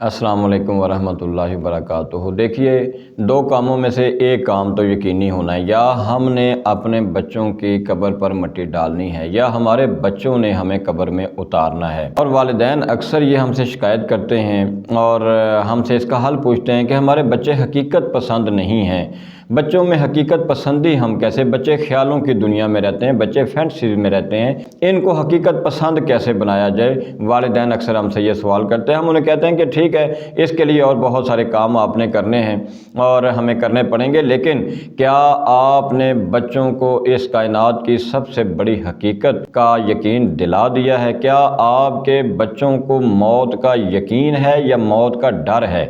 السلام علیکم ورحمۃ اللہ وبرکاتہ۔ دیکھیے، دو کاموں میں سے ایک کام تو یقینی ہونا ہے، یا ہم نے اپنے بچوں کی قبر پر مٹی ڈالنی ہے یا ہمارے بچوں نے ہمیں قبر میں اتارنا ہے۔ اور والدین اکثر یہ ہم سے شکایت کرتے ہیں اور ہم سے اس کا حل پوچھتے ہیں کہ ہمارے بچے حقیقت پسند نہیں ہیں۔ بچوں میں حقیقت پسندی ہم کیسے؟ بچے خیالوں کی دنیا میں رہتے ہیں، بچے فینٹسیز میں رہتے ہیں، ان کو حقیقت پسند کیسے بنایا جائے؟ والدین اکثر ہم سے یہ سوال کرتے ہیں۔ ہم انہیں کہتے ہیں کہ ٹھیک ہے، اس کے لیے اور بہت سارے کام آپ نے کرنے ہیں اور ہمیں کرنے پڑیں گے، لیکن کیا آپ نے بچوں کو اس کائنات کی سب سے بڑی حقیقت کا یقین دلا دیا ہے؟ کیا آپ کے بچوں کو موت کا یقین ہے یا موت کا ڈر ہے؟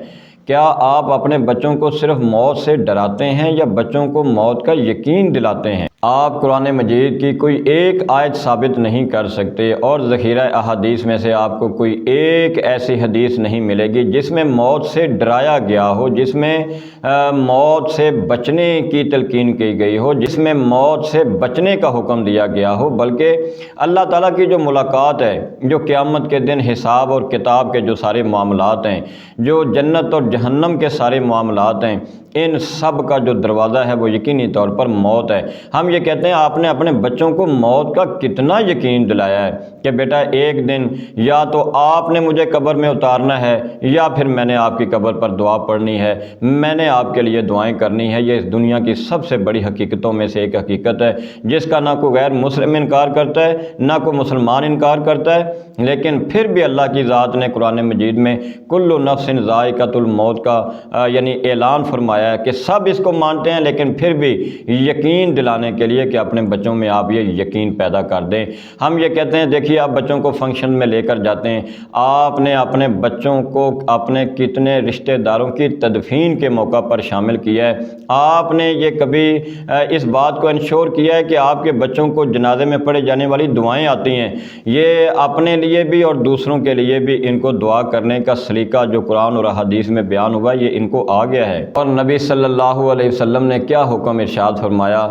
کیا آپ اپنے بچوں کو صرف موت سے ڈراتے ہیں یا بچوں کو موت کا یقین دلاتے ہیں؟ آپ قرآن مجید کی کوئی ایک آیت ثابت نہیں کر سکتے اور ذخیرہ احادیث میں سے آپ کو کوئی ایک ایسی حدیث نہیں ملے گی جس میں موت سے ڈرایا گیا ہو، جس میں موت سے بچنے کی تلقین کی گئی ہو، جس میں موت سے بچنے کا حکم دیا گیا ہو، بلکہ اللہ تعالیٰ کی جو ملاقات ہے، جو قیامت کے دن حساب اور کتاب کے جو سارے معاملات ہیں، جو جنت اور جہنم کے سارے معاملات ہیں، ان سب کا جو دروازہ ہے وہ یقینی طور پر موت ہے۔ ہم یہ کہتے ہیں آپ نے اپنے بچوں کو موت کا کتنا یقین دلایا ہے کہ بیٹا ایک دن یا تو آپ نے مجھے قبر میں اتارنا ہے یا پھر میں نے آپ کی قبر پر دعا پڑھنی ہے، میں نے آپ کے لیے دعائیں کرنی ہے۔ یہ اس دنیا کی سب سے بڑی حقیقتوں میں سے ایک حقیقت ہے جس کا نہ کوئی غیر مسلم انکار کرتا ہے، نہ کوئی مسلمان انکار کرتا ہے، لیکن پھر بھی اللہ کی ذات نے قرآن مجید میں کل نفس ذائقۃ الموت کا یعنی اعلان فرمایا ہے کہ سب اس کو مانتے ہیں، لیکن پھر بھی یقین دلانے کے لیے کہ اپنے بچوں میں آپ یہ یقین پیدا کر دیں۔ ہم یہ کہتے ہیں دیکھیے، آپ بچوں کو فنکشن میں لے کر جاتے ہیں، آپ نے اپنے بچوں کو اپنے کتنے رشتہ داروں کی تدفین کے موقع پر شامل کیا ہے؟ آپ نے یہ کبھی اس بات کو انشور کیا ہے کہ آپ کے بچوں کو جنازے میں پڑھے جانے والی دعائیں آتی ہیں؟ یہ اپنے لیے بھی اور دوسروں کے لیے بھی ان کو دعا کرنے کا سلیقہ جو قرآن اور حدیث میں بیان ہوا، یہ ان کو آ گیا ہے۔ اور نبی صلی اللہ علیہ وسلم نے کیا حکم ارشاد فرمایا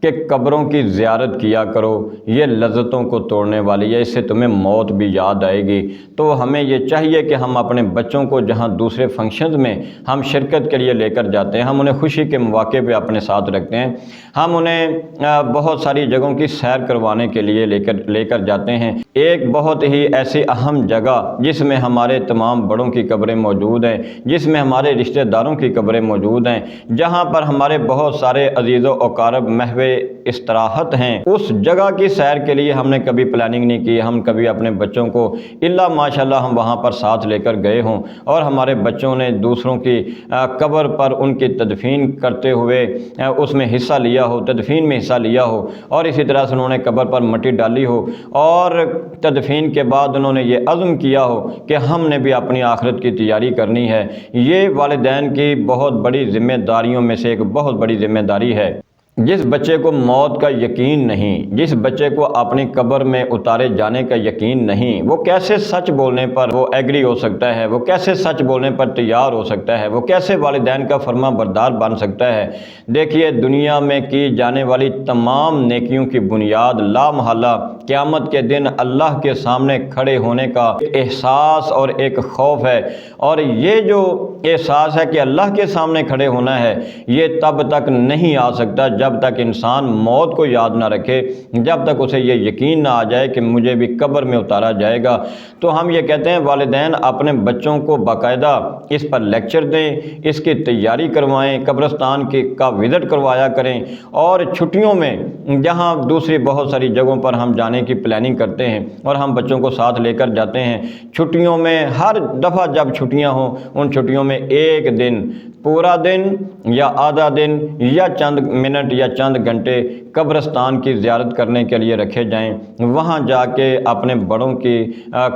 کہ قبروں کی زیارت کیا کرو، یہ لذتوں کو توڑنے والی ہے، اس سے تمہیں موت بھی یاد آئے گی۔ تو ہمیں یہ چاہیے کہ ہم اپنے بچوں کو جہاں دوسرے فنکشنز میں ہم شرکت کے لیے لے کر جاتے ہیں، ہم انہیں خوشی کے مواقع پہ اپنے ساتھ رکھتے ہیں، ہم انہیں بہت ساری جگہوں کی سیر کروانے کے لیے لے کر جاتے ہیں۔ ایک بہت ہی ایسی اہم جگہ جس میں ہمارے تمام بڑوں کی قبریں موجود ہیں، جس میں ہمارے رشتہ داروں کی قبریں موجود ہیں، جہاں پر ہمارے بہت سارے عزیز و اقارب محو استراحت ہیں، اس جگہ کی سیر کے لیے ہم نے کبھی پلاننگ نہیں کی۔ ہم کبھی اپنے بچوں کو الا ماشاءاللہ ہم وہاں پر ساتھ لے کر گئے ہوں اور ہمارے بچوں نے دوسروں کی قبر پر ان کی تدفین کرتے ہوئے اس میں حصہ لیا ہو، تدفین میں حصہ لیا ہو، اور اسی طرح سے انہوں نے قبر پر مٹی ڈالی ہو اور تدفین کے بعد انہوں نے یہ عزم کیا ہو کہ ہم نے بھی اپنی آخرت کی تیاری کرنی ہے۔ یہ والدین کی بہت بڑی ذمہ داریوں میں سے ایک بہت بڑی ذمہ داری ہے۔ جس بچے کو موت کا یقین نہیں، جس بچے کو اپنی قبر میں اتارے جانے کا یقین نہیں، وہ کیسے سچ بولنے پر وہ ایگری ہو سکتا ہے؟ وہ کیسے سچ بولنے پر تیار ہو سکتا ہے؟ وہ کیسے والدین کا فرما بردار بن سکتا ہے؟ دیکھیے، دنیا میں کی جانے والی تمام نیکیوں کی بنیاد لا محالہ قیامت کے دن اللہ کے سامنے کھڑے ہونے کا احساس اور ایک خوف ہے، اور یہ جو احساس ہے کہ اللہ کے سامنے کھڑے ہونا ہے، یہ تب تک نہیں آ سکتا جب تک انسان موت کو یاد نہ رکھے، جب تک اسے یہ یقین نہ آ جائے کہ مجھے بھی قبر میں اتارا جائے گا۔ تو ہم یہ کہتے ہیں والدین اپنے بچوں کو باقاعدہ اس پر لیکچر دیں، اس کی تیاری کروائیں، قبرستان کا وزٹ کروایا کریں، اور چھٹیوں میں جہاں دوسری بہت ساری جگہوں پر ہم جانے کی پلاننگ کرتے ہیں اور ہم بچوں کو ساتھ لے کر جاتے ہیں، چھٹیوں میں ہر دفعہ جب چھٹیاں ہوں، ان چھٹیوں میں ایک دن، پورا دن یا آدھا دن یا چند منٹ یا چند گھنٹے قبرستان کی زیارت کرنے کے لیے رکھے جائیں۔ وہاں جا کے اپنے بڑوں کی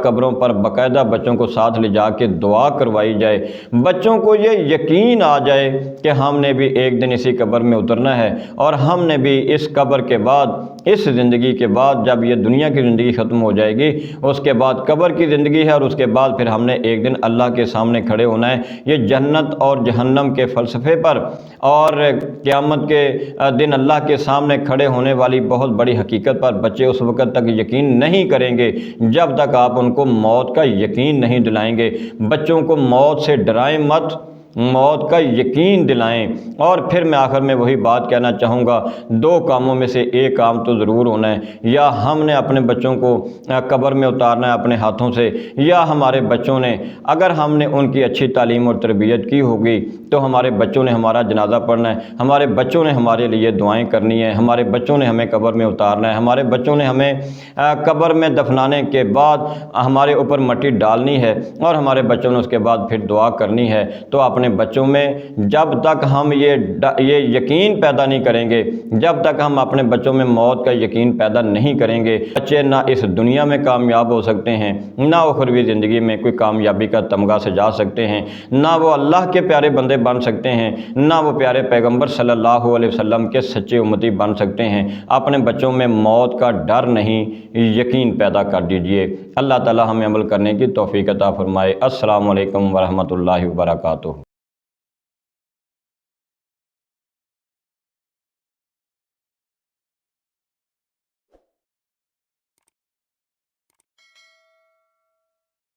قبروں پر باقاعدہ بچوں کو ساتھ لے جا کے دعا کروائی جائے، بچوں کو یہ یقین آ جائے کہ ہم نے بھی ایک دن اسی قبر میں اترنا ہے، اور ہم نے بھی اس قبر کے بعد، اس زندگی کے بعد، جب یہ دنیا کی زندگی ختم ہو جائے گی، اس کے بعد قبر کی زندگی ہے، اور اس کے بعد پھر ہم نے ایک دن اللہ کے سامنے کھڑے ہونا ہے۔ یہ جنت اور جہنم کے فلسفے پر اور قیامت کے دن اللہ کے سامنے کھڑے ہونے والی بہت بڑی حقیقت پر بچے اس وقت تک یقین نہیں کریں گے جب تک آپ ان کو موت کا یقین نہیں دلائیں گے۔ بچوں کو موت سے ڈرائیں مت، موت کا یقین دلائیں۔ اور پھر میں آخر میں وہی بات کہنا چاہوں گا، دو کاموں میں سے ایک کام تو ضرور ہونا ہے، یا ہم نے اپنے بچوں کو قبر میں اتارنا ہے اپنے ہاتھوں سے، یا ہمارے بچوں نے، اگر ہم نے ان کی اچھی تعلیم اور تربیت کی ہوگی تو ہمارے بچوں نے ہمارا جنازہ پڑھنا ہے، ہمارے بچوں نے ہمارے لیے دعائیں کرنی ہے، ہمارے بچوں نے ہمیں قبر میں اتارنا ہے، ہمارے بچوں نے ہمیں قبر میں دفنانے کے بعد ہمارے اوپر مٹی ڈالنی ہے، اور ہمارے بچوں نے اس کے بعد پھر دعا کرنی ہے۔ تو اپنے بچوں میں جب تک ہم یہ یقین پیدا نہیں کریں گے، جب تک ہم اپنے بچوں میں موت کا یقین پیدا نہیں کریں گے، بچے نہ اس دنیا میں کامیاب ہو سکتے ہیں، نہ اخروی زندگی میں کوئی کامیابی کا تمغہ سجا سکتے ہیں، نہ وہ اللہ کے پیارے بندے بن سکتے ہیں، نہ وہ پیارے پیغمبر صلی اللہ علیہ وسلم کے سچے امتی بن سکتے ہیں۔ اپنے بچوں میں موت کا ڈر نہیں، یقین پیدا کر دیجئے۔ اللہ تعالی ہمیں عمل کرنے کی توفیق عطا فرمائے۔ السلام علیکم ورحمۃ اللہ وبرکاتہ۔